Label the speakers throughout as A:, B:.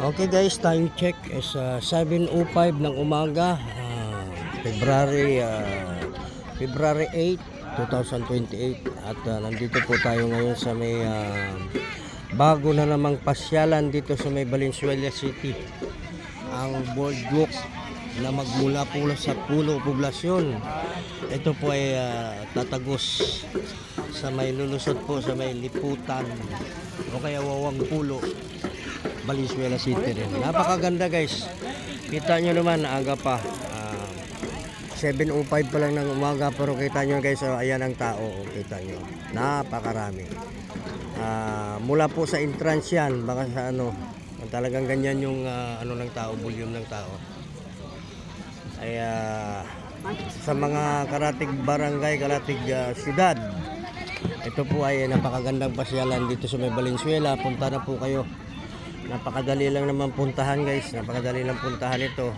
A: Okay guys, time check is 7:05 ng umaga, February 8, 2028 at nandito po tayo ngayon sa may bago na namang pasyalan dito sa may Valenzuela City, ang boardwalk na magmula po sa Pulo Poblasyon. Ito po ay tatagos sa may lulusot po sa may Liputan o kaya Wawang Pulo, Valenzuela City rin. Napakaganda guys. Kita nyo naman, aga pa. 7:05 pa lang ng umaga, pero kita nyo guys, ayan ang tao. Kita nyo. Napakarami. Mula po sa entrance yan, baka sa talagang ganyan yung ng tao, volume ng tao. Ay sa mga karatig barangay, karatig syudad, ito po ay napakagandang pasyalan dito sa may Valenzuela. Punta na po kayo. Napakadali lang naman puntahan guys, napakadali lang puntahan ito.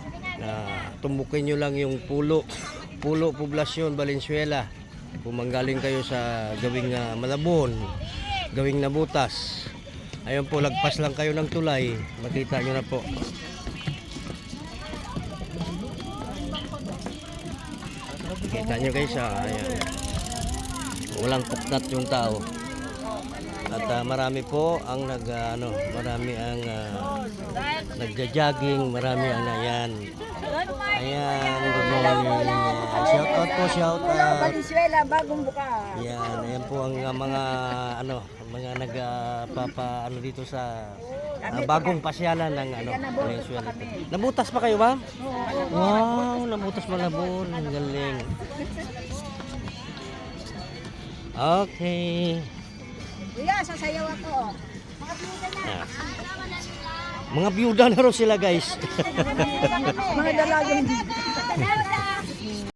A: Tumbukin nyo lang yung Pulo Poblasyon, Valenzuela. Kung manggaling kayo sa gawing Malabon, gawing Nabutas, ayun po, lagpas lang kayo ng tulay, makita nyo na po. Kita nyo guys, ayan. Walang puknat yung tao. At marami po ang marami ang nagja-jogging, marami ang ayan. Ayan, good morning. Shout out po, shout out.
B: Valenzuela, bagong buka.
A: Ayan, ayan po ang mga nagpapa dito sa bagong pasyalan ng Valenzuela. Nabutas pa kayo ba? Wow, nabutas Malabon. Ang galing. Okay.
B: Kuya, sasayaw ako.
A: Mga byuda na rin sila guys.
B: Mga dalagang